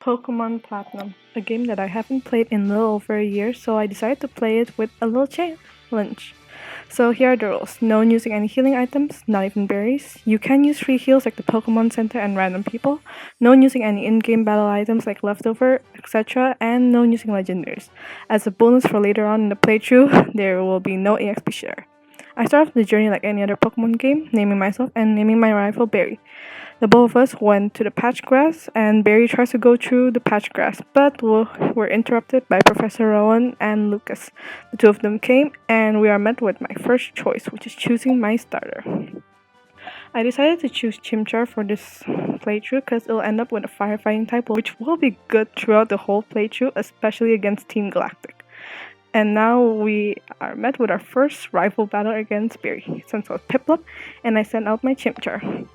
Pokemon Platinum, a game that I haven't played in a little over a year, so I decided to play it with a little challenge. So here are the rules. No one using any healing items, not even berries. You can use free heals like the Pokemon Center and random people. No one using any in-game battle items like leftover, etc. And no one using legendaries. As a bonus for later on in the playthrough, there will be no EXP share. I start off the journey like any other Pokemon game, naming myself and naming my rival Berry. The both of us went to the patch grass, and Barry tries to go through the patch grass, but were interrupted by Professor Rowan and Lucas. The two of them came, and we are met with my first choice, which is choosing my starter. I decided to choose Chimchar for this playthrough because it'll end up with a firefighting type, which will be good throughout the whole playthrough, especially against Team Galactic. And now we are met with our first rival battle against Barry, since it was Piplup, and I sent out my Chimchar.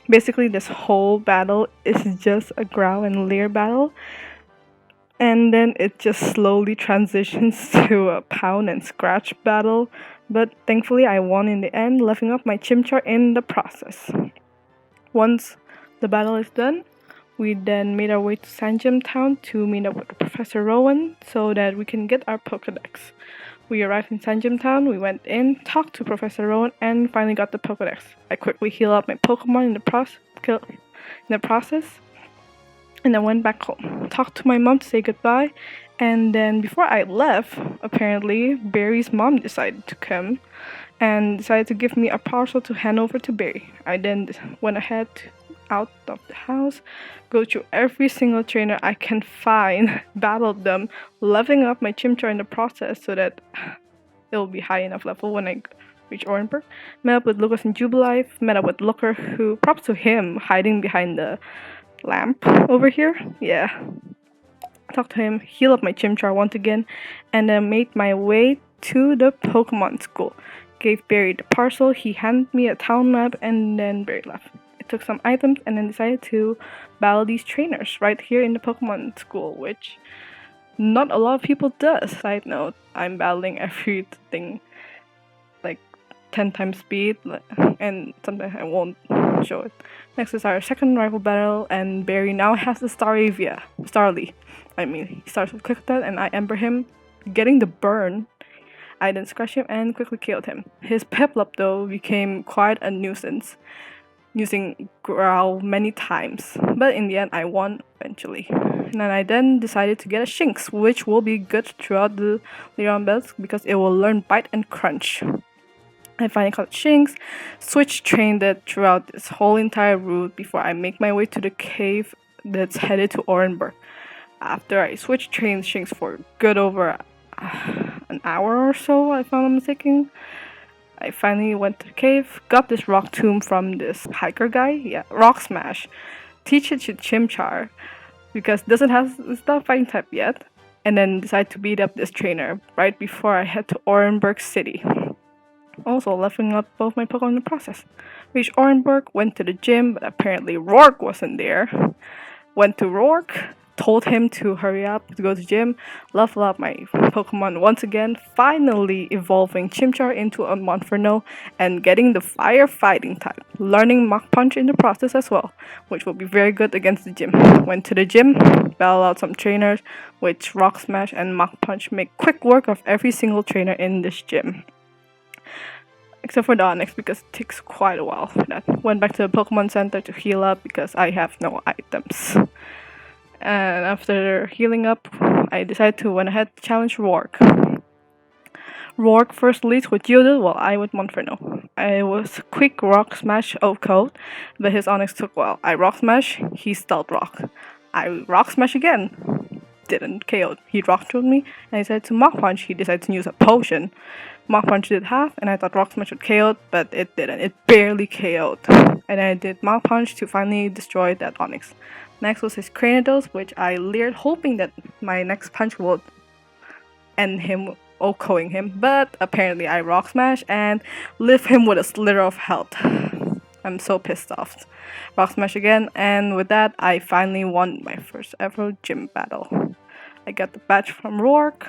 Basically, this whole battle is just a growl and leer battle, and then it just slowly transitions to a pound and scratch battle, but thankfully I won in the end, leveling up my Chimchar in the process. Once the battle is done, we then made our way to Sanjam Town to meet up with Professor Rowan so that we can get our Pokedex. We arrived in Sanjam Town, we went in, talked to Professor Rowan, and finally got the Pokedex. I quickly healed up my Pokemon in the process, and then went back home. Talked to my mom to say goodbye, and then before I left, apparently, Barry's mom decided to come and decided to give me a parcel to hand over to Barry. I then went ahead out of the house, go through every single trainer I can find, battled them, leveling up my Chimchar in the process so that it'll be high enough level when I reach Orenburg. Met up with Lucas and Jubilife, met up with Looker, who, props to him, hiding behind the lamp over here. Yeah. Talked to him, healed up my Chimchar once again, and then made my way to the Pokemon school. Gave Barry the parcel, he handed me a town map, and then Barry left. Took some items and then decided to battle these trainers right here in the Pokemon school, which not a lot of people does. Side note, I'm battling everything like 10 times speed, and sometimes I won't show it. Next is our second rival battle, and Barry now has the Starly. He starts with Quick Attack, and I Ember him, getting the burn. I then scratched him and quickly killed him. His Piplup though became quite a nuisance, using Growl many times, but in the end I won eventually. And then I then decided to get a Shinx, which will be good throughout the Leon belts because it will learn Bite and Crunch. I finally caught Shinx, switch trained it throughout this whole entire route before I make my way to the cave that's headed to Orenburg. After I switch trained Shinx for good over an hour or so, if I'm not mistaken, I finally went to the cave, got this rock tomb from this hiker guy, Rock Smash, teach it to Chimchar, because it doesn't have it's not fighting type yet, and then decide to beat up this trainer right before I head to Orenburg City. Also leveling up both my Pokemon in the process. Reached Orenburg, went to the gym, but apparently Rourke wasn't there. Went to Rourke, told him to hurry up to go to gym, level up my Pokemon once again, finally evolving Chimchar into a Monferno and getting the firefighting type, learning Mach Punch in the process as well, which will be very good against the gym. Went to the gym, battled out some trainers, which Rock Smash and Mach Punch make quick work of every single trainer in this gym. Except for the Onix, because it takes quite a while for that. Went back to the Pokemon Center to heal up because I have no items. And after healing up, I decided to went ahead to challenge Rourke. Rourke first leads with Geodude while I with Monferno. I was quick Rock Smash code, but his Onix took a while. I Rock Smash, he Stealth Rock. I Rock Smash again, didn't KO. He Rock Through me, and I decided to Mach Punch. He decided to use a potion. Mach Punch did half, and I thought Rock Smash would KO it, but it didn't. It barely KO'd. And I did Mach Punch to finally destroy that Onix. Next was his Cranidos, which I leered, hoping that my next punch would end him OHKOing him, but apparently I Rock Smash and leave him with a slither of health. I'm so pissed off. Rock Smash again, and with that I finally won my first ever gym battle. I got the badge from Rourke,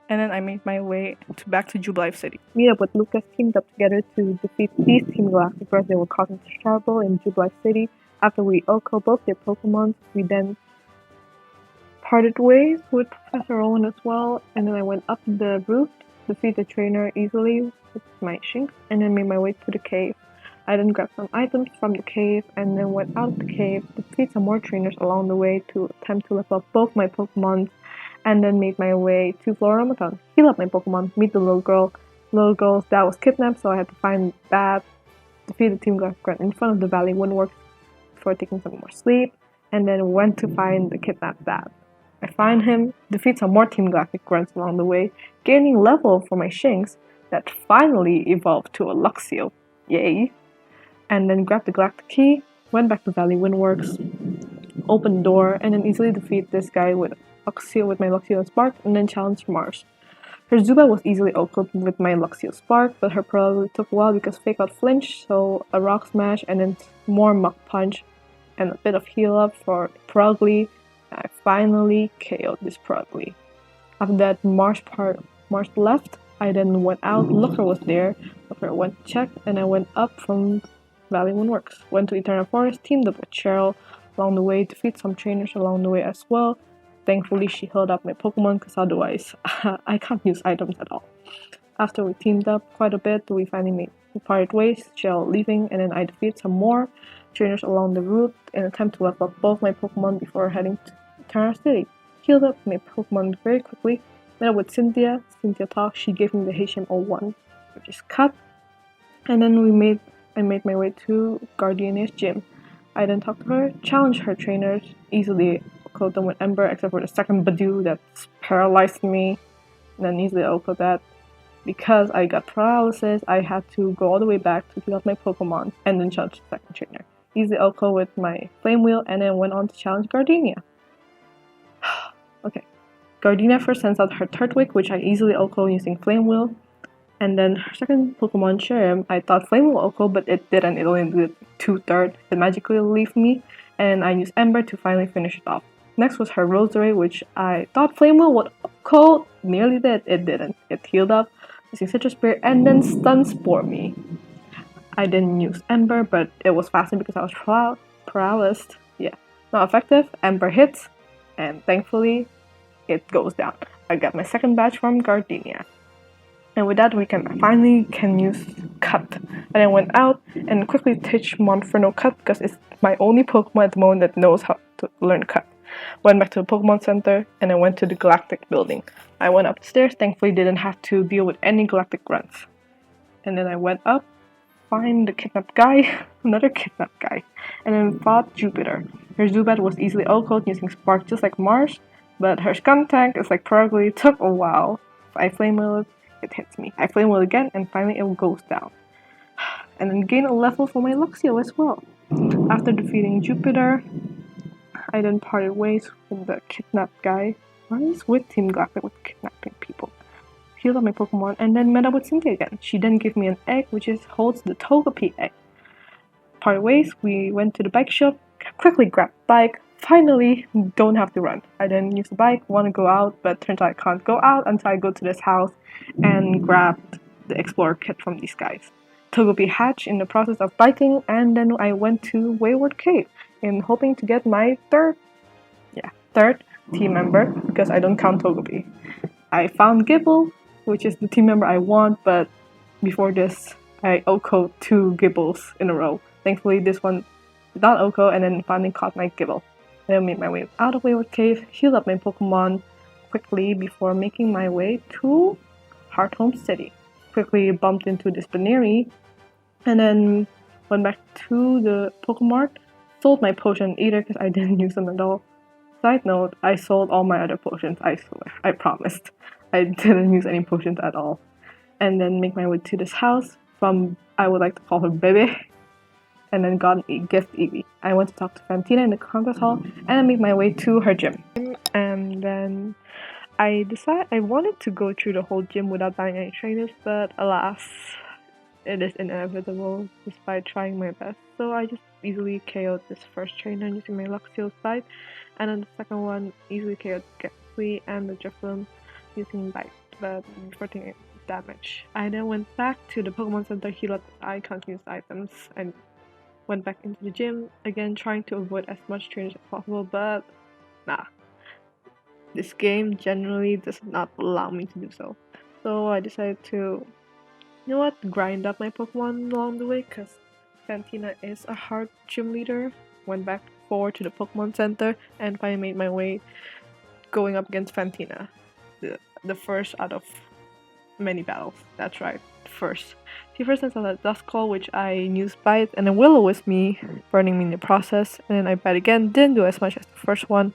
and then I made my way back to Jubilife City. Meet up with Lucas, teamed up together to defeat these Team Galactic because they were causing trouble in Jubilife City. After we OHKO both their Pokemon, we then parted ways with Professor Owen as well, and then I went up the roof, defeat the trainer easily with my Shinx, and then made my way to the cave. I then grabbed some items from the cave and then went out of the cave, defeat some more trainers along the way to attempt to level up both my Pokemon, and then made my way to Floramathon, heal up my Pokemon, meet the little girl's dad was kidnapped, so I had to find that, defeat the Team Grunt in front of the Valley Windworks before taking some more sleep, and then went to find the kidnapped dad. I find him, defeat some more Team Galactic Grunts along the way, gaining level for my Shinx that finally evolved to a Luxio. Yay! And then grabbed the Galactic Key, went back to Valley Windworks, opened the door, and then easily defeat this guy with Luxio with my Luxio and Spark, and then challenged Mars. Her Zubat was easily outcoached with my Luxio Spark, but her probably took a while because Fake Out flinched, so a Rock Smash and then more Mach Punch and a bit of heal up for Progly. I finally KO'd this Progly. After that, Mars left. I then went out. Looker was there. Looker went to check, and I went up from Valley Windworks. Went to Eternal Forest, teamed up with Cheryl along the way, defeat some trainers along the way as well. Thankfully, she healed up my Pokemon because otherwise, I can't use items at all. After we teamed up quite a bit, we finally parted ways, Cheryl leaving, and then I defeated some more trainers along the route in an attempt to level up both my Pokemon before heading to Terra City. Healed up my Pokemon very quickly, met up with Cynthia talked, she gave me the HM01, which is cut, and then I made my way to Gardenia's gym. I then talked to her, challenged her trainers, easily outcode them with Ember except for the second Badoo that paralyzed me, and then easily outcode that. Because I got paralysis, I had to go all the way back to heal up my Pokemon and then challenge the second trainer. Easily outcode with my Flame Wheel and then went on to challenge Gardenia. Okay, Gardenia first sends out her Turtwig, which I easily outcode using Flame Wheel. And then her second Pokemon, Cherim, I thought Flame Wheel outcode, but it didn't. It only did 2/3. It magically leave me, and I used Ember to finally finish it off. Next was her Rosary, which I thought Flame Wheel would outcode. Nearly did. It didn't. It healed up using Citrus Spear and then Stun Spore me. I didn't use Ember, but it was faster because I was paralyzed. Yeah, not effective. Ember hits, and thankfully, it goes down. I got my second badge from Gardenia. And with that, we finally can use Cut. And I went out and quickly teach Monferno Cut because it's my only Pokemon at the moment that knows how to learn Cut. Went back to the Pokemon Center and I went to the Galactic building. I went upstairs, thankfully didn't have to deal with any Galactic grunts. And then I went up, find the kidnapped guy, another kidnapped guy, and then fought Jupiter. Her Zubat was easily outcode using Spark just like Mars, but her Skuntank is like probably took a while. If I Flame Wheel it hits me. I Flame Wheel again and finally it goes down. And then gain a level for my Luxio as well. After defeating Jupiter, I then parted ways with the kidnapped guy. Why is with Team Galactic with kidnapping people? Healed up my Pokemon and then met up with Cynthia again. She then gave me an egg which holds the Togepi egg. Parted ways, we went to the bike shop, quickly grabbed the bike. Finally, don't have to run. I then use the bike, want to go out, but turns out I can't go out until I go to this house and grab the Explorer kit from these guys. Togepi hatched in the process of biking, and then I went to Wayward Cave in hoping to get my third team member, because I don't count Togepi. I found Gibble, which is the team member I want, but before this, I outcode 2 Gibbles in a row. Thankfully, this one did not outcode, and then finally caught my Gibble. Then made my way out of Wayward Cave, healed up my Pokemon quickly before making my way to Hearthome City. Quickly bumped into this Baneri, and then went back to the Pokemart, sold my potion either because I didn't use them at all. Side note, I sold all my other potions, I swear, I promised. I didn't use any potions at all. And then make my way to this house from, I would like to call her Bebe, and then got a gift Eevee. I went to talk to Fantina in the Congress Hall, and then make my way to her gym. And then I decided I wanted to go through the whole gym without buying any trainers, but alas, it is inevitable despite trying my best. So I just easily KO'd this first trainer using my Luxio Bite, and then the second one easily KO'd Getsly and the Drifloon using Bite, but before taking damage. I then went back to the Pokemon Center, healed up icon used items, and went back into the gym, again trying to avoid as much trainers as possible, but nah. this game generally does not allow me to do so. So I decided to, you know what, grind up my Pokemon along the way because Fantina is a hard gym leader. Went back forward to the Pokemon Center and finally made my way going up against Fantina. The first out of many battles. That's right, first. She first sends out a Duskull, which I used Bite, and then Will-O-Wisp me, burning me in the process. And then I bite again, didn't do as much as the first one.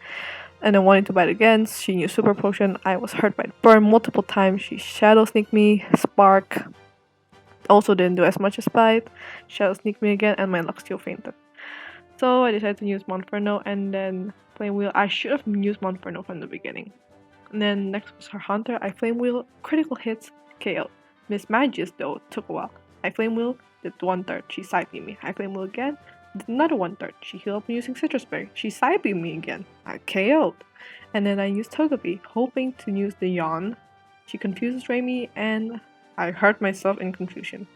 And then wanting to bite again, she used Super Potion. I was hurt by the burn multiple times. She Shadow Sneaked me, Spark. Also didn't do as much as Bite. Shadow Sneaked me again, and my Luxio fainted. So I decided to use Monferno, and then Flame Wheel. I should have used Monferno from the beginning. And then next was her Haunter. I Flame Wheel, critical hits, KO. Miss Magius though took a while. I Flame Wheel, did 1/3. She Side Beamed me. I Flame Wheel again, did another 1/3. She healed me using Citrus Berry. She Side Beamed me again. I KO'd. And then I used Togepi, hoping to use the Yawn. She confuses Raimi, and I hurt myself in confusion.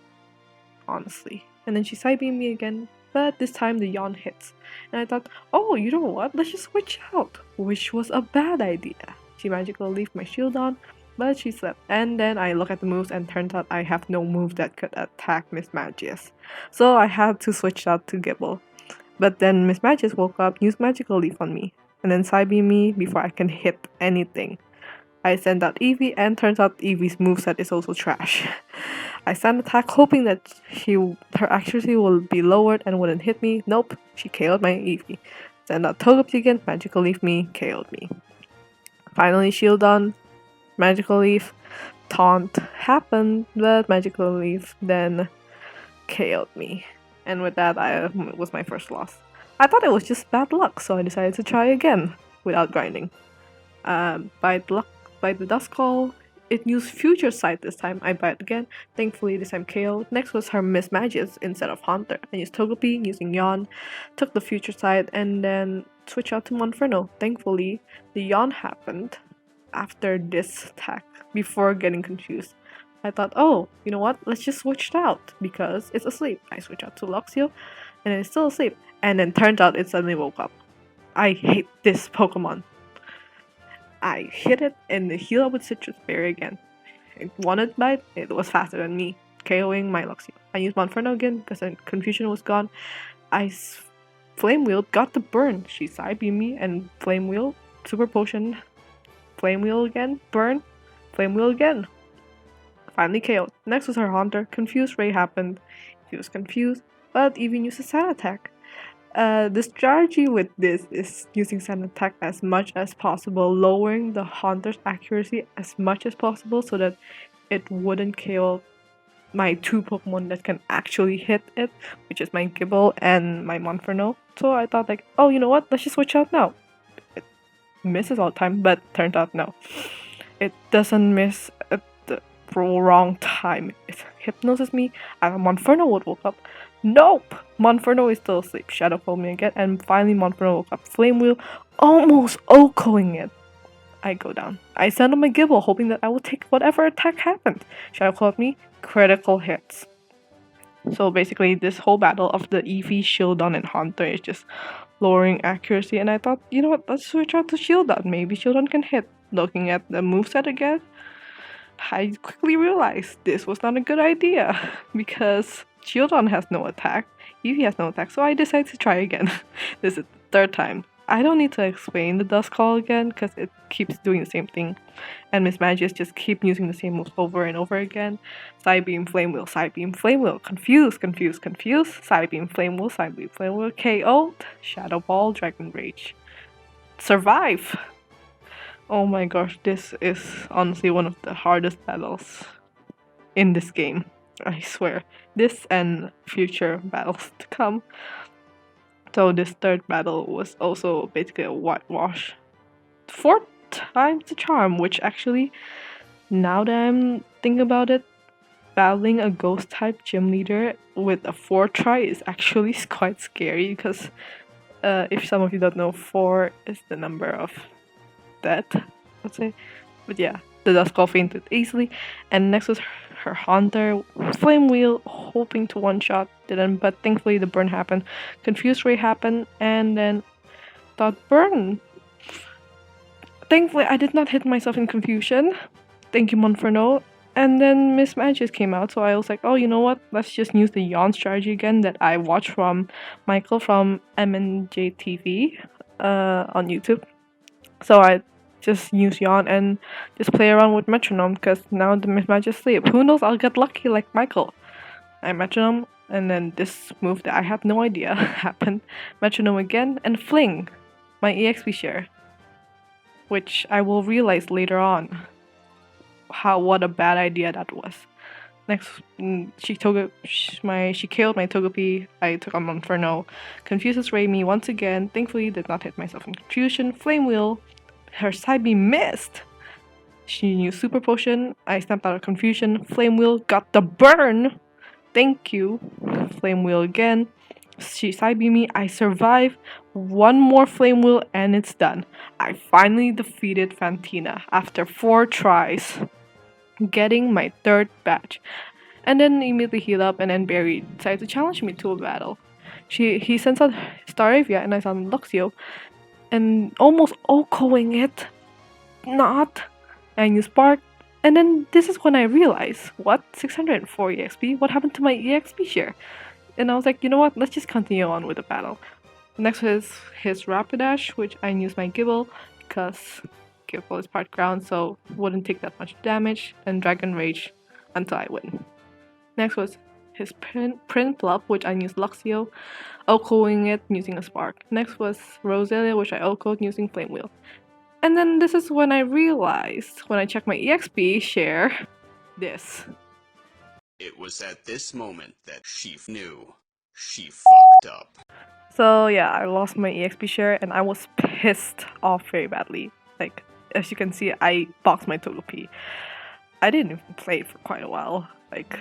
Honestly. And then she Side Beamed me again, but this time the Yawn hits. And I thought, oh, you know what? Let's just switch out. Which was a bad idea. She magically left my shield on, but she slept. And then I look at the moves and turns out I have no move that could attack Miss Magius. So I had to switch out to Gibble. But then Miss Magius woke up, used Magical Leaf on me, and then Psybeam me before I can hit anything. I send out Eevee, and turns out Eevee's moveset is also trash. I stand attack hoping that her accuracy will be lowered and wouldn't hit me. Nope, she KO'd my Eevee. Send out Togepi again, Magical Leaf me, KO'd me. Finally shield on, Magical Leaf, Taunt happened, but Magical Leaf then KO'd me. And with that, it was my first loss. I thought it was just bad luck, so I decided to try again without grinding. By the Duskull, it used Future Sight this time. I bite again. Thankfully, this time KO. Next was her Miss Magius instead of Haunter. I used Togepi using Yawn, took the Future Sight, and then switch out to Monferno. Thankfully, the Yawn happened after this attack before getting confused. I thought, oh, you know what? Let's just switch it out because it's asleep. I switch out to Luxio, and it's still asleep. And then turns out it suddenly woke up. I hate this Pokemon. I hit it and heal up with Citrus Berry again. It wanted bite, it was faster than me, KOing my Luxio. I used Monferno again because the confusion was gone. I Flame Wheeled, got the burn. She Side Beamed me and Flame Wheel, Super Potion, Flame Wheel again, burn, Flame Wheel again. Finally KO'd. Next was her Haunter. Confused Ray happened. She was confused, but even used a Sand Attack. The strategy with this is using Sand Attack as much as possible, lowering the Haunter's accuracy as much as possible so that it wouldn't KO my two Pokemon that can actually hit it, which is my Gibble and my Monferno. So I thought like, oh, you know what? Let's just switch out now. It misses all the time, but turns out no. It doesn't miss at the wrong time. It hypnosis me, and Monferno would woke up. Nope! Monferno is still asleep. Shadow called me again, and finally Monferno woke up. Flame Wheel, almost OHKOing it. I go down. I send on my Gibble, hoping that I will take whatever attack happened. Shadow called me, critical hits. So basically, this whole battle of the Eevee, Shieldon, and Haunter is just lowering accuracy, and I thought, you know what, let's switch out to Shieldon. Maybe Shieldon can hit. Looking at the moveset again, I quickly realized this was not a good idea because Shieldon has no attack, Eevee has no attack, so I decided to try again. This is the third time. I don't need to explain the Duskull again because it keeps doing the same thing, and Miss Magius just keep using the same moves over and over again. Side Beam, Flame Wheel, Side Beam, Flame Wheel, confused, Side Beam, Flame Wheel, Side Beam, Flame Wheel, KO'd, Shadow Ball, Dragon Rage. Survive! Oh my gosh, this is honestly one of the hardest battles in this game. I swear. This and future battles to come. So this third battle was also basically a whitewash. 4 times the charm, which actually, now that I'm thinking about it, battling a ghost type gym leader with a 4 try is actually quite scary because if some of you don't know, 4 is the number of death, let's say. But yeah, the Duskull fainted easily, and next was her Haunter, Flame Wheel, hoping to one-shot, didn't, but thankfully the burn happened. Confused Ray happened, and then thought burn. thankfully I did not hit myself in confusion. Thank you, Monferno. And then Miss Magic came out, so I was like, oh, you know what? Let's just use the yawn strategy again that I watched from Michael from MNJTV on YouTube. So I just use yawn and just play around with metronome because now the Miss Magic sleep. Who knows? I'll get lucky like Michael. I metronome, and then this move that I have no idea happened. Metronome again and fling my EXP share, which I will realize later on what a bad idea that was. Next, she killed my Togepi. I took on Monferno. Confuses Raimi once again. Thankfully, did not hit myself in confusion. Flame Wheel. Her side B missed. She used Super Potion. I snapped out of confusion. Flame Wheel got the burn. Thank you. Flame Wheel again. She side beat me. I survive. One more Flame Wheel and it's done. I finally defeated Fantina after 4 tries, getting my 3rd badge. And then immediately healed up, and then Barry decided to challenge me to a battle. He sends out Staravia and I found Luxio and almost OHKOing it. Not. And you Spark. And then this is when I realized, what? 604 EXP? What happened to my EXP share? And I was like, you know what? Let's just continue on with the battle. Next is his Rapidash, which I used my Gibble because Gibble is part ground, so wouldn't take that much damage, and Dragon Rage until I win. Next was his Prinplup, which I used Luxio, OHKOing it using a Spark. Next was Roselia, which I OHKOed using Flame Wheel. And then this is when I realized, when I checked my EXP share, this. It was at this moment that she knew she fucked up. So yeah, I lost my EXP share and I was pissed off very badly. Like, as you can see, I boxed my Togepi. I didn't even play for quite a while. Like,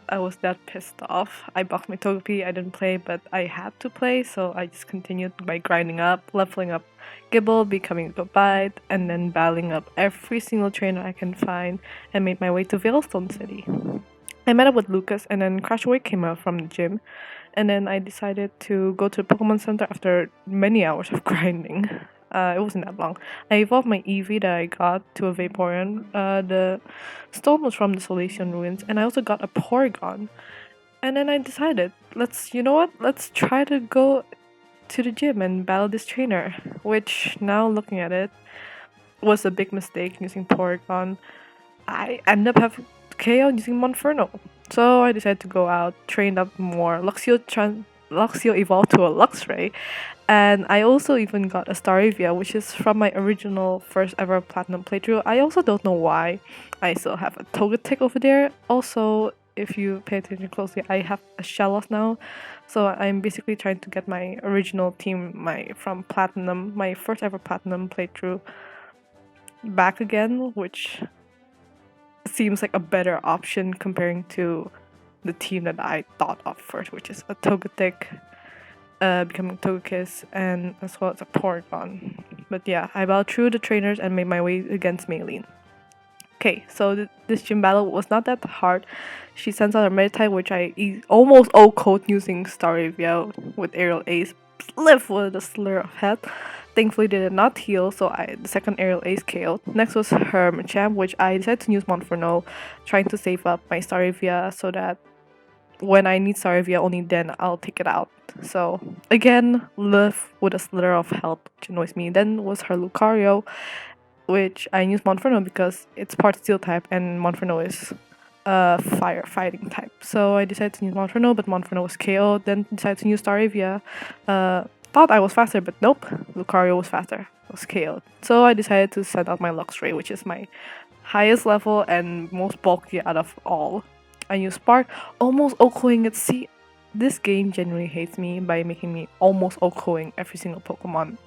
I was that pissed off. I boxed my Togepi, I didn't play, but I had to play, so I just continued by grinding up, leveling up Gibble, becoming a Bite, and then battling up every single trainer I can find, and made my way to Veilstone City. I met up with Lucas, and then Crashaway came out from the gym, and then I decided to go to the Pokemon Center after many hours of grinding. It wasn't that long. I evolved my Eevee that I got to a Vaporeon. The stone was from the Solation Ruins, and I also got a Porygon. And then I decided, let's try to go to the gym and battle this trainer, which now looking at it was a big mistake using Porygon. I ended up having KO using Monferno. So I decided to go out, train up more. Luxio evolved to a Luxray, and I also even got a Staravia, which is from my original first ever Platinum playthrough. I also don't know why I still have a Togetic over there. Also, if you pay attention closely, I have a Shellos now, so I'm basically trying to get my original team, from Platinum, my first ever Platinum playthrough, back again, which seems like a better option comparing to the team that I thought of first, which is a Togetic, becoming Togekiss, and as well as a Porygon. But yeah, I battled through the trainers and made my way against Maylene. Okay, so this gym battle was not that hard. She sends out a Meditite, which I almost OHKO'd using Staravia with Aerial Ace. Live with a slur of head. Thankfully, they did not heal, so the second Aerial Ace KO'd. Next was her Machamp, which I decided to use Monferno, trying to save up my Staravia so that when I need Staravia, only then I'll take it out. So again, live with a slither of health, which annoys me. Then was her Lucario, which I used Monferno because it's part Steel type and Monferno is fire fighting type. So I decided to use Monferno, but Monferno was KO. Then decided to use Staravia. Thought I was faster, but nope, Lucario was faster. Was KO'd. So I decided to send out my Luxray, which is my highest level and most bulky out of all. I use Spark, almost OHKOing it. See, this game genuinely hates me by making me almost OHKOing every single Pokemon.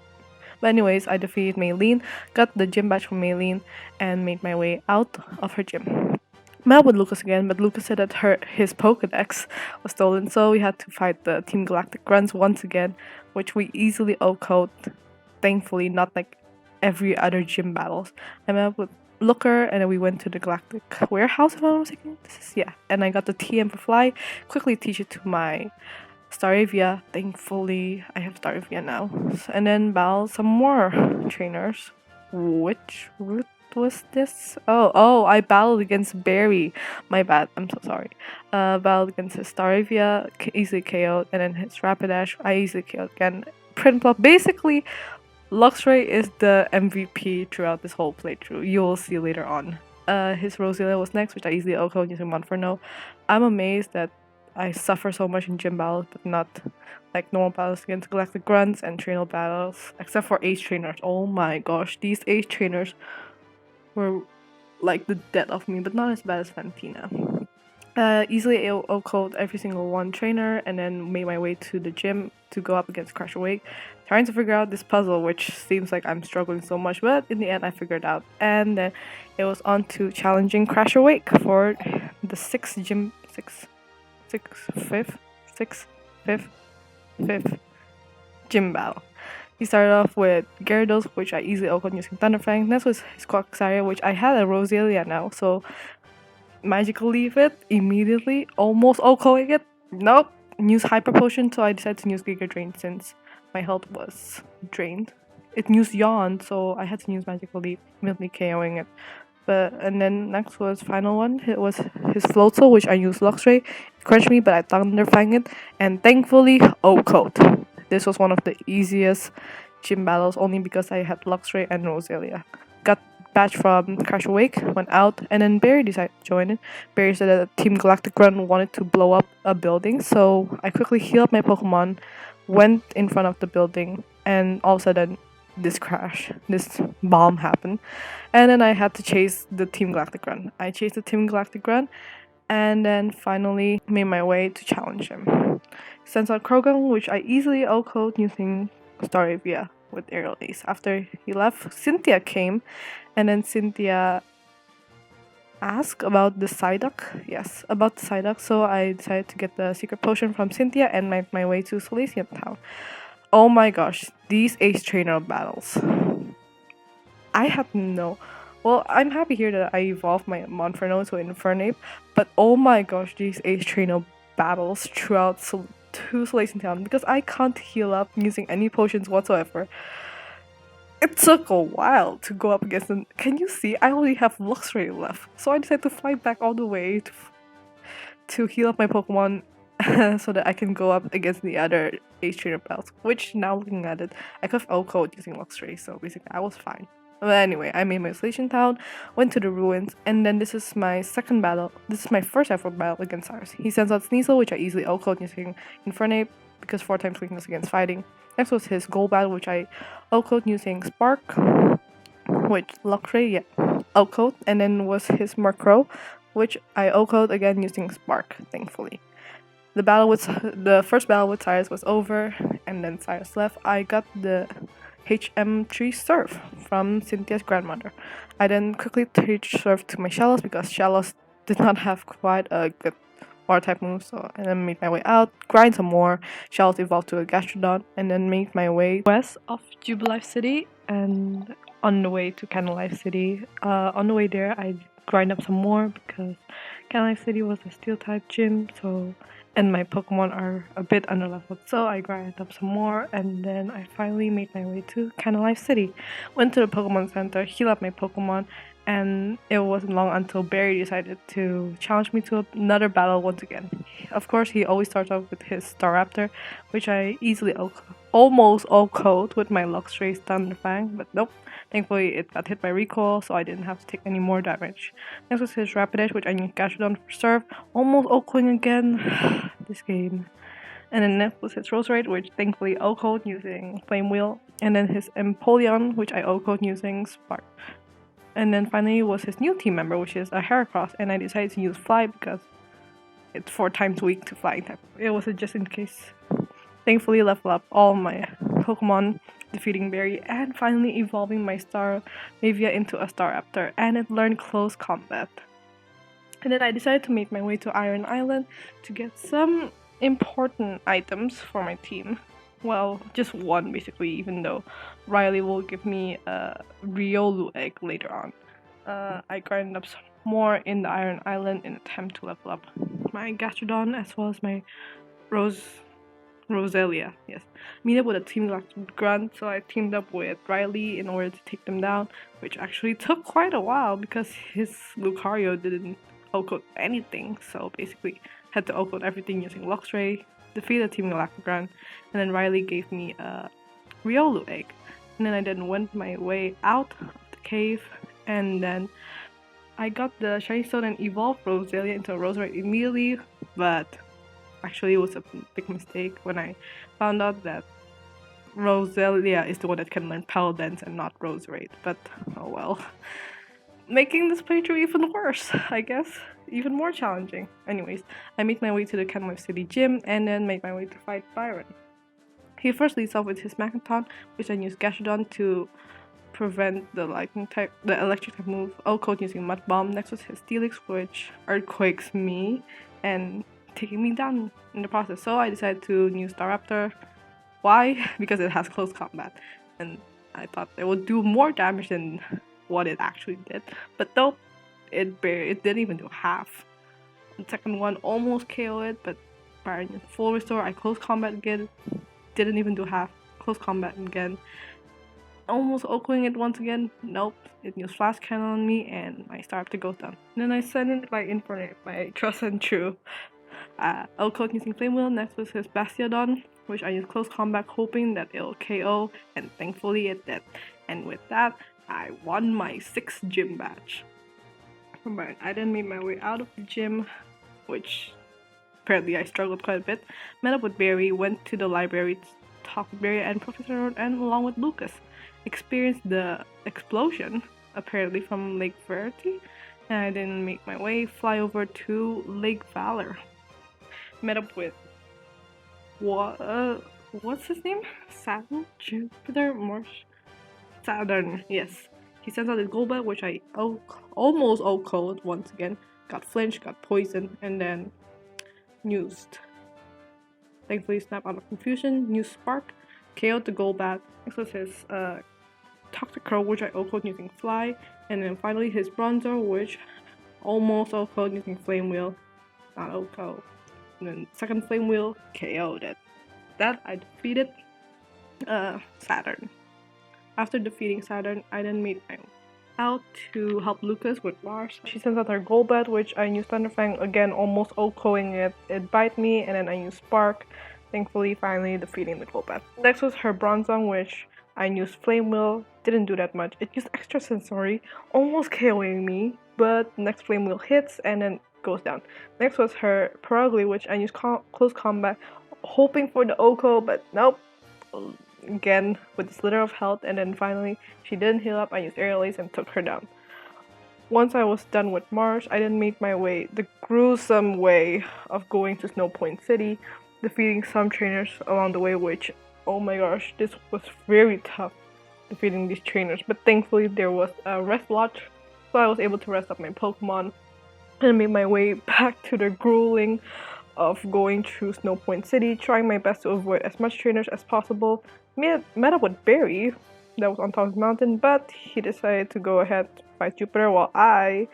But anyways, I defeated Maylene, got the gym badge from Maylene, and made my way out of her gym. Met with Lucas again, but Lucas said that his Pokedex was stolen, so we had to fight the Team Galactic Grunts once again, which we easily OHKO'd. Thankfully, not like every other gym battles. I met up with Looker, and then we went to the Galactic Warehouse, if I'm not mistaken. And I got the TM for Fly, quickly teach it to my Staravia. Thankfully, I have Staravia now. And then battle some more trainers. Which route was this? Oh, I battled against Barry. My bad. I'm so sorry. Battled against his Staravia, easily KO'd, and then his Rapidash, I easily KO'd again. Prinplup. Basically, Luxray is the MVP throughout this whole playthrough. You will see later on. His Roselia was next, which I easily OHKO'd using Monferno. I'm amazed that I suffer so much in gym battles, but not like normal battles against Galactic Grunts and trainer battles, except for Ace Trainers. Oh my gosh, these Ace Trainers were like the death of me, but not as bad as Fantina. Easily OHKO'd every single one trainer and then made my way to the gym to go up against Crash Awake, trying to figure out this puzzle, which seems like I'm struggling so much, but in the end I figured out. And then it was on to challenging Crash Awake for the fifth gym battle. He started off with Gyarados, which I easily OHKO'd using Thunderfang. Next was his Quagsire, which I had a Roselia now, so magical leave it immediately, almost OHKOing it. Nope. Use Hyper Potion, so I decided to use Giga Drain since my health was drained. It used Yawn, so I had to use Magical Leap, immediately KOing it. And then next was final one. It was his Floatzel, which I used Luxray. It crunched me, but I Thunderfang it, and thankfully OHKO'd. This was one of the easiest gym battles, only because I had Luxray and Roselia. Got batch from Crash Awake, went out, and then Barry decided to join it. Barry said that Team Galactic Run wanted to blow up a building, so I quickly healed up my Pokemon, went in front of the building, and all of a sudden, this bomb happened. And then I had to chase the Team Galactic Run. I chased the Team Galactic Run, and then finally made my way to challenge him. Sends out Krogan, which I easily OHKO'd using Staravia with Aerial Ace. After he left, Cynthia came, and then Cynthia asked about the Psyduck. Yes, about the Psyduck. So I decided to get the secret potion from Cynthia and make my way to Salacian Town. Oh my gosh, these Ace Trainer battles. I had no. Well, I'm happy here that I evolved my Monferno to Infernape, but oh my gosh, these Ace Trainer battles throughout to Salacian Town, because I can't heal up using any potions whatsoever. It took a while to go up against them. Can you see? I only have Luxray left, so I decided to fly back all the way to heal up my Pokemon so that I can go up against the other Ace Trainer battles. Which, now looking at it, I could have OHKO'd using Luxray, so basically I was fine. But anyway, I made my Salacian Town, went to the ruins, and then this is my second battle. This is my first ever battle against Cyrus. He sends out Sneasel, which I easily OHKO'd using Infernape, because 4 times weakness against fighting. Next was his gold battle, which I OHKO'd using Spark, which Luxray, OHKO'd, and then was his Murkrow, which I OHKO'd again using Spark, thankfully. The first battle with Cyrus was over, and then Cyrus left. I got the HM3 Surf from Cynthia's grandmother. I then quickly teach Surf to my Shellos because Shellos did not have quite a good water type move, so I then made my way out, grind some more, Shellos evolved to a Gastrodon, and then made my way west of Jubilife City and on the way to Canalife City. On the way there, I grind up some more because Canalife City was a steel type gym, and my Pokemon are a bit underleveled, so I grinded up some more, and then I finally made my way to Canalife City. Went to the Pokemon Center, healed up my Pokemon, and it wasn't long until Barry decided to challenge me to another battle once again. Of course, he always starts off with his Staraptor, which I easily almost OHKO'd with my Luxray Thunderfang, but nope. Thankfully, it got hit by recoil, so I didn't have to take any more damage. Next was his Rapidash, which I used Gastrodon for Surf, almost OHKOing again. This game. And then next was his Roserade, which thankfully OHKO'd using Flame Wheel. And then his Empoleon, which I OHKO'd using Spark. And then finally was his new team member, which is a Heracross, and I decided to use Fly because it's 4 times weak to Flying type. It was a just in case. Thankfully level up all my Pokemon, defeating Barry, and finally evolving my Staravia into a Staraptor, and it learned close combat. And then I decided to make my way to Iron Island to get some important items for my team. Well, just one basically, even though Riley will give me a Riolu egg later on. I grinded up some more in the Iron Island in an attempt to level up my Gastrodon as well as my Roselia, yes. Meet up with a team grunt, so I teamed up with Riley in order to take them down, which actually took quite a while because his Lucario didn't outcode anything, so basically had to outcode everything using Luxray, defeated Team Galactic Grunt, and then Riley gave me a Riolu egg. And then I then went my way out of the cave, and then I got the Shiny Stone and evolved Roselia into a Roserite immediately, but actually it was a big mistake when I found out that Roselia is the one that can learn Petal Dance and not Roserite, but oh well. Making this playthrough even worse, I guess. Even more challenging. Anyways, I made my way to the Kenmore City gym and then made my way to fight Byron. He first leads off with his Magneton, which I used Gastrodon to prevent the electric type move. Code using Mud Bomb. Next was his Steelix, which earthquakes me and taking me down in the process. So I decided to use Staraptor. Why? Because it has close combat, and I thought it would do more damage than what it actually did. But nope, it didn't even do half. The second one almost KO it, but Byron used full restore. I close combat again, didn't even do half. Close combat again. Almost opening it once again. Nope, it used Flash Cannon on me and my Staraptor goes down. And then I send it by Infernape, my Trust and True. Code using Flame Wheel. Next was his Bastiodon, which I used close combat hoping that it'll KO, and thankfully it did. And with that, I won my 6th gym badge. But I then made my way out of the gym, which apparently I struggled quite a bit. Met up with Barry, went to the library to talk with Barry and Professor Road, and along with Lucas. Experienced the explosion, apparently from Lake Verity, and I then make my way, fly over to Lake Valor. Met up with what's his name? Saturn? Jupiter? Mars? Saturn, yes. He sends out his Golbat, which I almost outcode once again. Got flinched, got poisoned, and then used. Thankfully, snap out of confusion, used Spark, KO'd the Golbat. Next was his Toxic Crow, which I outcode using Fly, and then finally his Bronzor, which almost outcode using Flame Wheel, not outcode. And then second Flame Wheel, KO'd it. That I defeated Saturn. After defeating Saturn, I then made my out to help Lucas with Mars. She sends out her Golbat, which I used Thunderfang again, almost outcoing it. It bite me, and then I used Spark. Thankfully, finally defeating the Golbat. Next was her Bronzong, which I used Flame Wheel. Didn't do that much. It used Extra Sensory, almost KOing me, but next Flame Wheel hits and then goes down. Next was her Perugly, which I used close combat, hoping for the Oko, but nope. Again with the Slither of Health, and then finally she didn't heal up. I used Aerial Ace and took her down. Once I was done with Mars, I then made my way the gruesome way of going to Snow Point City, defeating some trainers along the way, which, oh my gosh, this was very tough defeating these trainers, but thankfully there was a rest lodge, so I was able to rest up my Pokemon and made my way back to the grueling of going through Snow Point City, trying my best to avoid as much trainers as possible. Met up with Barry, that was on top of the mountain, but he decided to go ahead to fight Jupiter while I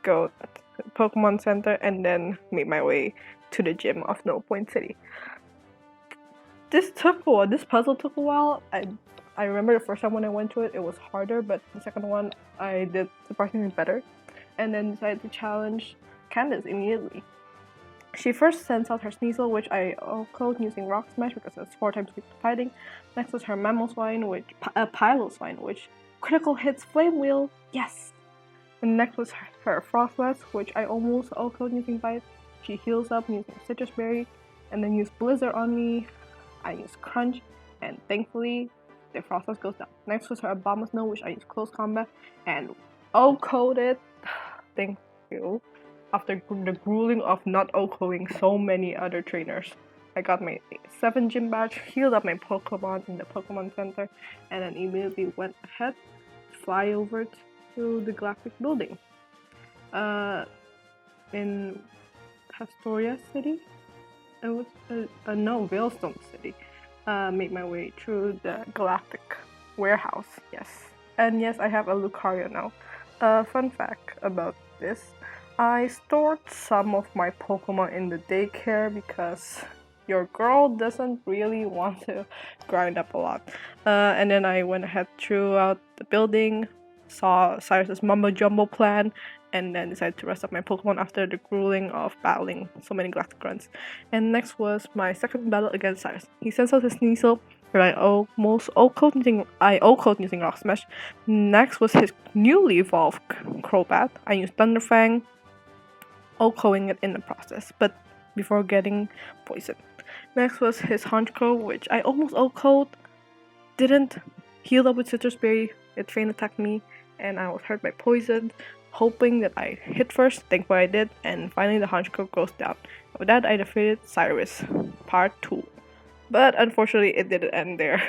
go to the Pokemon Center and then made my way to the gym of Snow Point City. This puzzle took a while. I remember the first time when I went to it, it was harder, but the second one I did surprisingly better, and then decided to challenge Candace immediately. She first sends out her Sneasel, which I code using Rock Smash because it's 4 times weak to fighting. Next was her Mamoswine, Piloswine, which critical hits Flame Wheel, yes! And next was her Frostlass, which I almost code using Bite. She heals up using Citrus Berry, and then used Blizzard on me. I used Crunch, and thankfully the Frostlass goes down. Next was her Abomasnow, which I used Close Combat, and coded. Thank you. After the grueling of not outcoding so many other trainers, I got my 7 gym badge, healed up my Pokemon in the Pokemon Center, and then immediately went ahead to fly over to the Galactic Building. In Pastoria City? It was, no, Veilstone City. Made my way through the Galactic Warehouse, yes. And yes, I have a Lucario now. Fun fact about this. I stored some of my Pokemon in the daycare because your girl doesn't really want to grind up a lot. And then I went ahead throughout the building, saw Cyrus's mumbo jumbo plan, and then decided to rest up my Pokemon after the grueling of battling so many Galactic Grunts. And next was my second battle against Cyrus. He sends out his Sneasel, but I O-code using Rock Smash. Next was his newly evolved Crobat. I used Thunderfang, O-coding it in the process, but before getting poisoned. Next was his Honchkrow, which I almost O-code, didn't heal up with Citrus Berry. It train attacked me, and I was hurt by poison, hoping that I hit first. Thankfully I did, and finally the Honchkrow goes down. With that, I defeated Cyrus, part 2. But unfortunately, it didn't end there.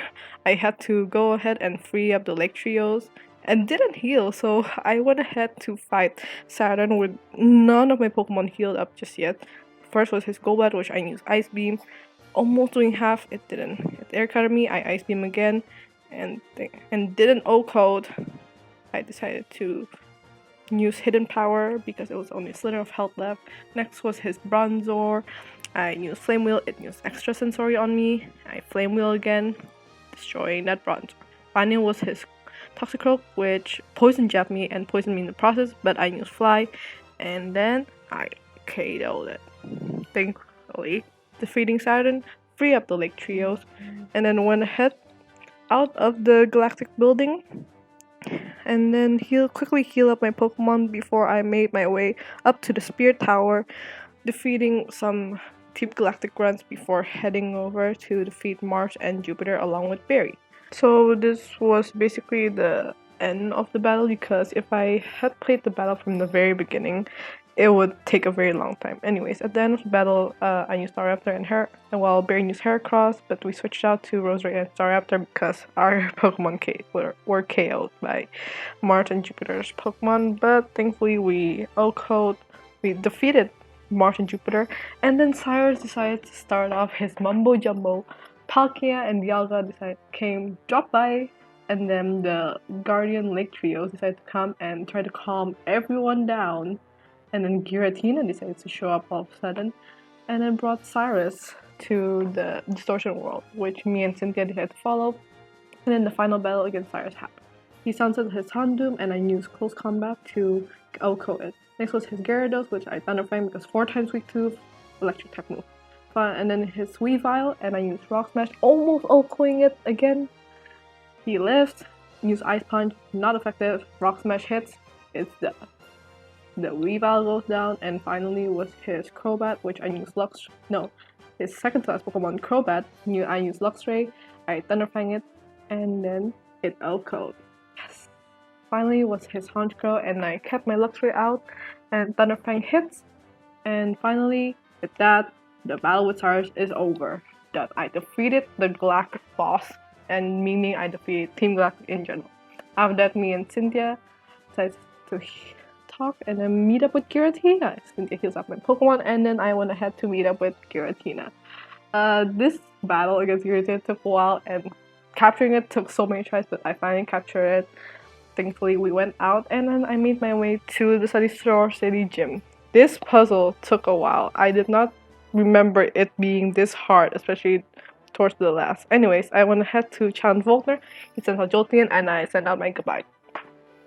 I had to go ahead and free up the Lake Trios, and didn't heal, so I went ahead to fight Saturn with none of my Pokemon healed up just yet. First was his Golbat, which I used Ice Beam. Almost doing half, it didn't. It air cutted me, I Ice Beam again, and didn't O-code. I decided to use Hidden Power because it was only a slither of health left. Next was his Bronzor. I used Flame Wheel, it used extra sensory on me. I Flame Wheel again, destroying that Bronzor. Finally was his Toxicroak, which poison jabbed me and poisoned me in the process, but I used Fly, and then I KO'd it. Thankfully, defeating Saturn, free up the Lake Trios, and then went ahead out of the Galactic Building, and then quickly heal up my Pokemon before I made my way up to the Spirit Tower, defeating some Team Galactic Grunts before heading over to defeat Mars and Jupiter along with Barry. So this was basically the end of the battle, because if I had played the battle from the very beginning, it would take a very long time. Anyways, at the end of the battle, I used Staraptor and while Barry used Heracross, but we switched out to Roserade and Staraptor because our Pokemon were KO'd by Mars and Jupiter's Pokemon, but thankfully we defeated Mars and Jupiter, and then Cyrus decided to start off his mumbo jumbo. Palkia and Dialga dropped by, and then the Guardian Lake Trios decided to come and try to calm everyone down. And then Giratina decided to show up all of a sudden, and then brought Cyrus to the Distortion World, which me and Cynthia decided to follow. And then the final battle against Cyrus happened. He sounded his Houndoom, and I used Close Combat to O-code it. Next was his Gyarados, which I Thunderfang because 4 times weak to Electric type move. And then his Weavile, and I used Rock Smash, almost O-coding it again. He lived, used Ice Punch, not effective. Rock Smash hits, it's the Weavile goes down, and finally was his Crobat, which I used his second to last Pokemon, Crobat, I used Luxray, I Thunderfang it, and then it O-code. Yes! Finally was his Honchkrow, and I kept my Luxray out, and Thunderfang hits, and finally, with that, the battle with Cyrus is over. That I defeated the Galactic boss, and meaning I defeated Team Galactic in general. After that, me and Cynthia decided to talk and then meet up with Giratina. Cynthia heals up my Pokemon, and then I went ahead to meet up with Giratina. This battle against Giratina took a while, and capturing it took so many tries, but I finally captured it. Thankfully, we went out, and then I made my way to the Sunny Shore City Gym. This puzzle took a while. I did not remember it being this hard, especially towards the last. Anyways, I went ahead to challenge Volkner. He sent out Jolteon, and I sent out my goodbye.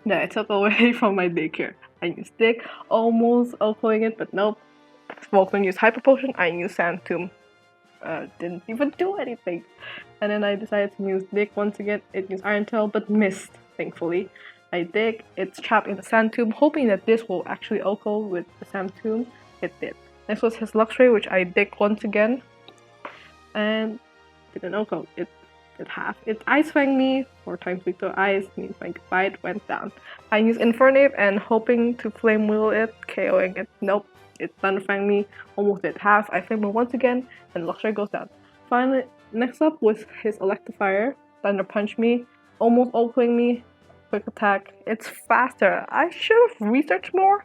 Then I took away from my daycare. I used Stick, almost O-coding it, but nope. Volkner used Hyper Potion, I used Sand Tomb. Didn't even do anything. And then I decided to use Dick once again. It used Iron Tail, but missed, thankfully. I Dig, it's trapped in the Sand Tomb, hoping that this will actually O-code with the Sand Tomb. It did. Next was his Luxray, which I Dig once again, and didn't O-code. It Ice Fang me, 4 times weak to ice, means my bite went down. I used Infernape and hoping to Flame Wheel it, KOing it. Nope, it Thunderfang me, almost did half. I Flame Wheel once again, and Luxray goes down. Finally, next up was his Electivire, Thunder Punch me, almost O-coding me, Quick Attack. It's faster. I should have researched more,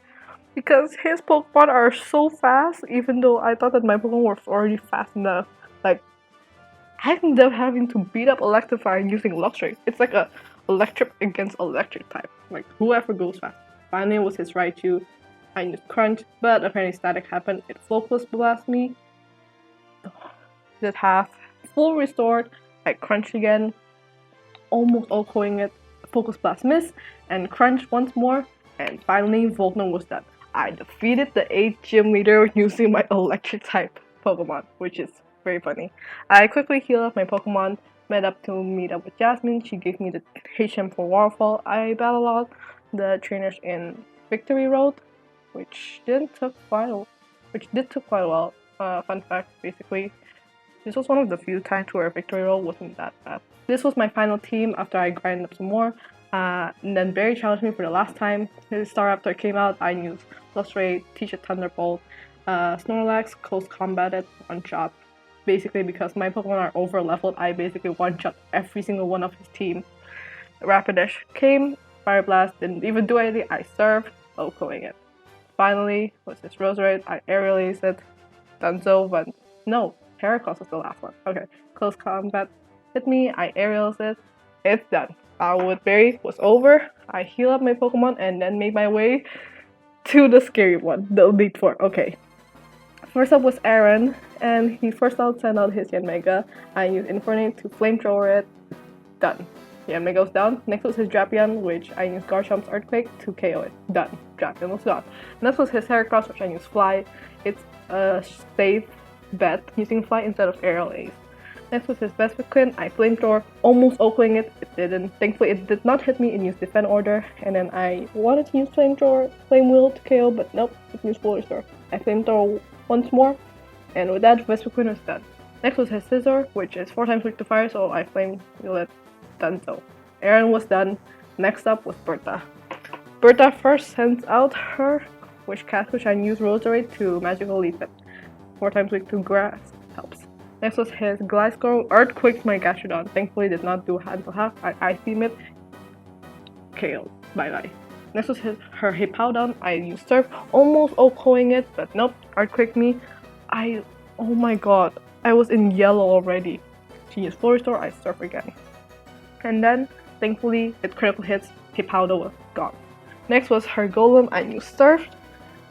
because his Pokemon are so fast, even though I thought that my Pokemon were already fast enough. Like, I ended up having to beat up Electivire using Luxray. It's like a electric against electric type. Like, whoever goes fast. Finally was his Raichu. I used Crunch, but apparently static happened. It Focus Blast me. did half. Full restored, I crunched again, almost all-coing it, Focus Blast miss, and crunch once more, and finally Volkner was done. I defeated the 8th gym leader using my electric type Pokemon, which is very funny. I quickly healed up my Pokemon, met up to meet up with Jasmine. She gave me the HM for Waterfall. I battled out the trainers in Victory Road, which did took quite a while. Fun fact, basically, this was one of the few times where Victory Road wasn't that bad. This was my final team after I grinded up some more. And then Barry challenged me for the last time. His Staraptor came out. I used Luxray, Teach It Thunderbolt, Snorlax, Close Combated, One Shot. Basically, because my Pokemon are over leveled, I basically one shot every single one of his team. Rapidash came, Fire Blast, didn't even do anything. I served, OHKOing it. Finally, was this Roserade. I aerial aced it. Dunzo, but no, Heracross was the last one. Okay, Close Combat hit me. I aerial it. It's done. With Berry was over. I heal up my Pokemon and then made my way to the scary one, the Elite Four. Okay. First up was Aaron, and he first out sent out his Yanmega. I used Infernape to Flamethrower it. Done. Yanmega was down. Next was his Drapion, which I used Garchomp's Earthquake to KO it. Done. Drapion was gone. Next was his Heracross, which I used Fly. It's a safe bet using Fly instead of Aerial Ace. Next was his Vespiquen. I Flamethrower, almost opening it. It didn't. Thankfully, it did not hit me. It used Defend Order, and then I wanted to use Flamethrower, Flame Wheel to KO, but nope, it used Full Restore. I Flamethrower once more, and with that, Vespiquen was done. Next was his Scizor, which is 4 times weak to fire, so I Flame Wheel it. Done so. Aaron was done. Next up was Bertha. Bertha first sends out her Wish Cast, which I use Roserade to Magical Leaf it. 4 times weak to grass helps. Next was his Gliscor, Earthquakes my Gastrodon. Thankfully did not do hand to half. I Ice Beam it. KO. Bye bye. Next was her Hippowdon. I used Surf, almost OHKOing it, but nope. Earthquake me. Oh my god. I was in yellow already. She used Full Restore, I Surf again. And then, thankfully, it critical hits. Hippowdon was gone. Next was her Golem. I used Surf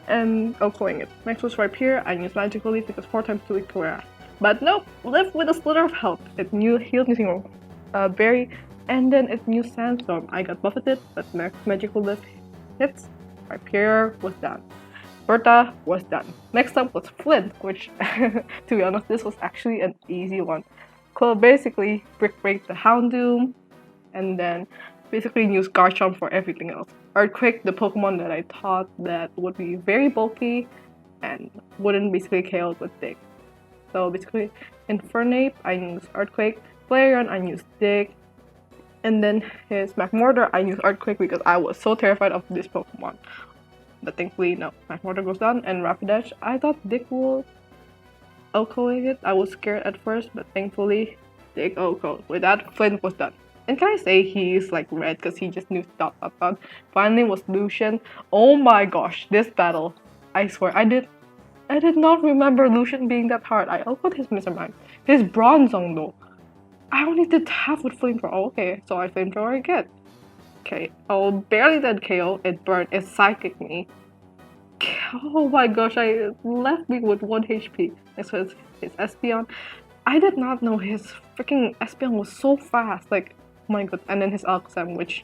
and OHKOing it. Next was Rhyperior. I used Magical Leaf because 4 times too weak to grass. But nope, lived with a slither of health. It healed using Berry, and then it knew Sandstorm. I got buffeted, but next Magical Lift hits. Rhyperior was done. Bertha was done. Next up was Flint, which, to be honest, this was actually an easy one. So basically, Brick Break the Houndoom, and then basically use Garchomp for everything else. Earthquake, the Pokemon that I thought that would be very bulky and wouldn't basically KO with Dig. So basically, Infernape, I use Earthquake. Flareon, I use Dig. And then his Magmortar, I use Earthquake because I was so terrified of this Pokemon. But thankfully, no. Magmortar goes down, and Rapidash, I thought Dig would OHKOing it. I was scared at first, but thankfully, Dig OHKO. With that, Flint was done. And can I say he's like red because he just knew dot. Finally was Lucian. Oh my gosh, this battle. I swear, I did not remember Lucian being that hard. I output his Mr. Mime. His Bronzong though. I only did half with Flamethrower. Oh, okay, so I Flamethrower again. Okay, oh, barely did KO. It burned. It Psychic me. Oh my gosh, I left me with 1 HP. Next was his Espeon. I did not know his freaking Espeon was so fast. Like, oh my god. And then his Alakazam, which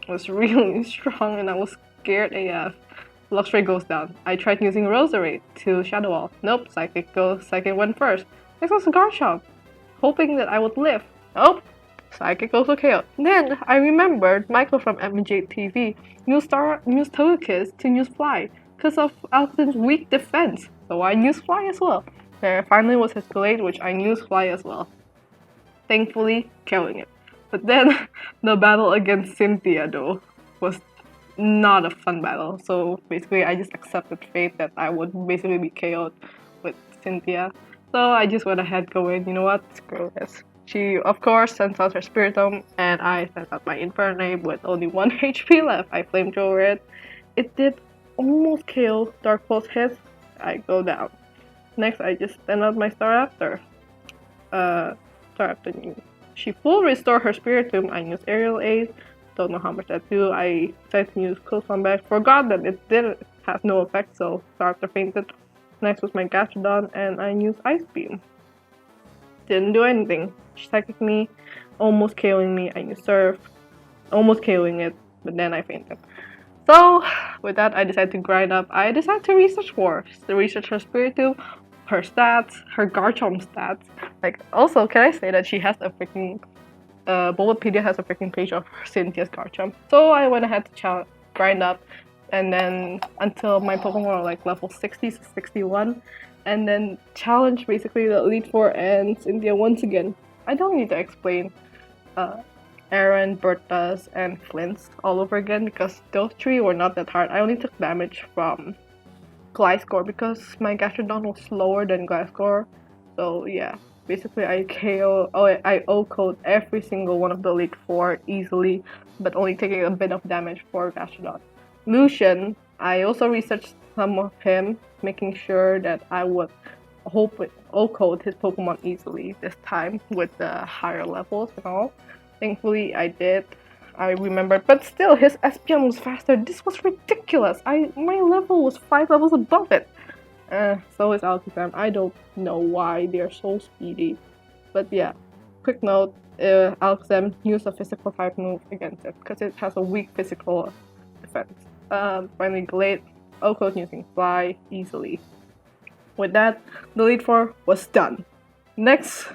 was really strong, and I was scared AF. Luxray goes down. I tried using Roserade to Shadow Wall. Nope, Psychic went first. Next was Garchomp, hoping that I would live. Nope, Psychic also KO. Then I remembered Michael from MJ TV used Togekiss to use Fly because of Alakazam's weak defense. So I used Fly as well. There finally was his Glade, which I used Fly as well. Thankfully, killing it. But then the battle against Cynthia though was not a fun battle. So basically I just accepted fate that I would basically be KO'd with Cynthia. So I just went ahead going, you know what, screw this. She of course sent out her Spiritomb, and I sent out my Infernape with only 1 HP left. I Flamethrower it. It did almost kill. Dark Pulse hits. I go down. Next I just sent out my Staraptor. She full restore her Spiritomb. I use Aerial Ace. Don't know how much that do. I decided to use Close Combat. Forgot that it didn't have no effect, so Staraptor fainted. Next was my Gastrodon, and I used Ice Beam. Didn't do anything. She psychic me, almost KOing me. I used Surf, almost KOing it, but then I fainted. So, with that, I decided to grind up. I decided to research more. To research her Spiritomb, her stats, her Garchomp stats. Like, also, can I say that she has a freaking Bulbapedia has a freaking page of Cynthia's Garchomp. So I went ahead to grind up, and then until my Pokemon were like level 60 to 61, and then challenge basically the Elite Four and Cynthia once again. I don't need to explain Aaron, Bertha's, and Flint's all over again because those three were not that hard. I only took damage from Gliscor because my Gastrodon was slower than Gliscor. So yeah, basically I O-code every single one of the Elite Four easily, but only taking a bit of damage for Gastrodon. Lucian, I also researched some of him, making sure that I would O-code his Pokemon easily this time with the higher levels and all. Thankfully I did. I remembered, but still his Espeon was faster. This was ridiculous. My level was 5 levels above it. So is Alakazam. I don't know why they're so speedy. But yeah, quick note, Alakazam used a physical type move against it because it has a weak physical defense. Finally Glade, O-code using Fly easily. With that, the Elite Four was done. Next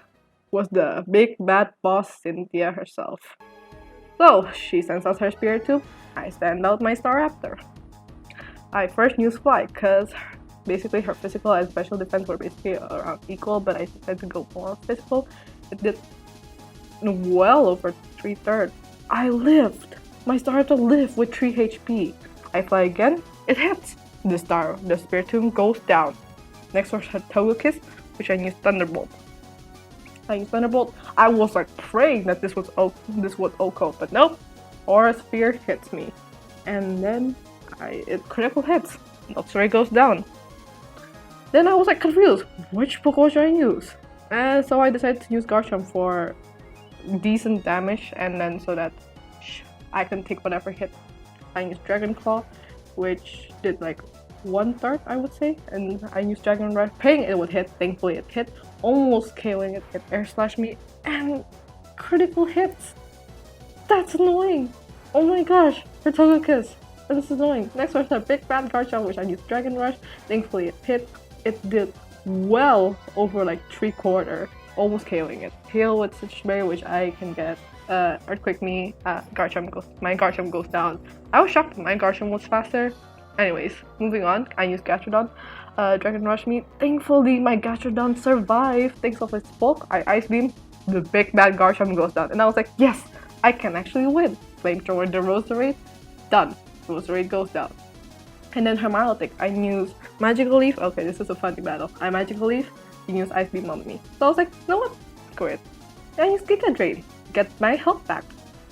was the big bad boss Cynthia herself. So she sends out her Spiritomb, I send out my Staraptor. I first used Fly because basically her physical and special defense were basically around equal, but I decided to go more physical. It did well over 3/3. I lived! My Staraptor lived with 3 HP. I fly again, it hits! The Spiritomb goes down. Next was her Togekiss, which I used Thunderbolt. I was like praying that this would O-code, but nope. Aura Sphere hits me. And then it critical hits. Luxray goes down. Then I was like confused, which Pokemon should I use? And so I decided to use Garchomp for decent damage, and then so that I can take whatever hit. I used Dragon Claw, which did like 1/3 I would say, and I used Dragon Rush, praying it would hit. Thankfully it hit, almost KOing it. It Air Slash me and critical hits. That's annoying. Oh my gosh, for Togekiss. This is annoying. Next was a big bad Garchomp, which I used Dragon Rush. Thankfully it hit. It did well over like 3/4, almost KOing it. Heal with Stitch Berry, which I can get. Earthquake me. My Garchomp goes down. I was shocked my Garchomp was faster. Anyways, moving on. I used Gastrodon. Dragon Rush me. Thankfully, my Gastrodon survived. Thanks of its bulk, I Ice Beam. The big bad Garchomp goes down, and I was like, yes, I can actually win. Flamethrower the Roserade. Done. Roserade goes down. And then her Milotic, I used Magical Leaf. Okay, this is a funny battle. I Magical Leaf. You use Ice Beam on me. So I was like, you know what? Screw it. I used Giga Drain. Get my health back.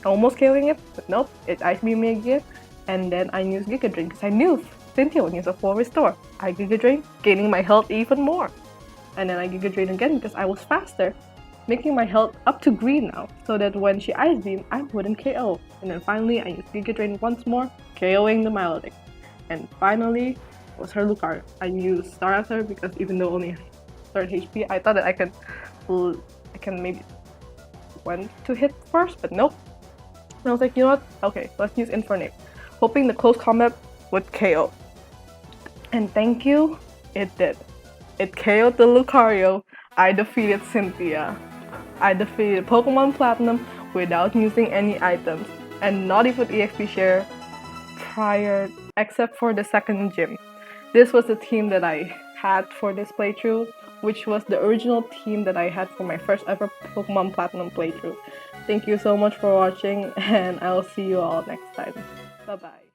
Almost killing it, but nope. It Ice Beam me again. And then I used Giga Drain because I knew Cynthia would use a full restore. I Giga Drain, gaining my health even more. And then I Giga Drain again because I was faster, making my health up to green now, so that when she Ice Beam, I wouldn't KO. And then finally, I used Giga Drain once more, KOing the Milotic. And finally, was her Lucario. I used Staraptor because even though only 3rd HP, I thought that I can maybe went to hit first, but nope. And I was like, you know what? Okay, let's use Infernape, hoping the close combat would KO. And thank you, it did. It KO'd the Lucario. I defeated Cynthia. I defeated Pokemon Platinum without using any items, and not even EXP share prior, except for the second gym. This was the team that I had for this playthrough, which was the original team that I had for my first ever Pokemon Platinum playthrough. Thank you so much for watching, and I'll see you all next time. Bye bye.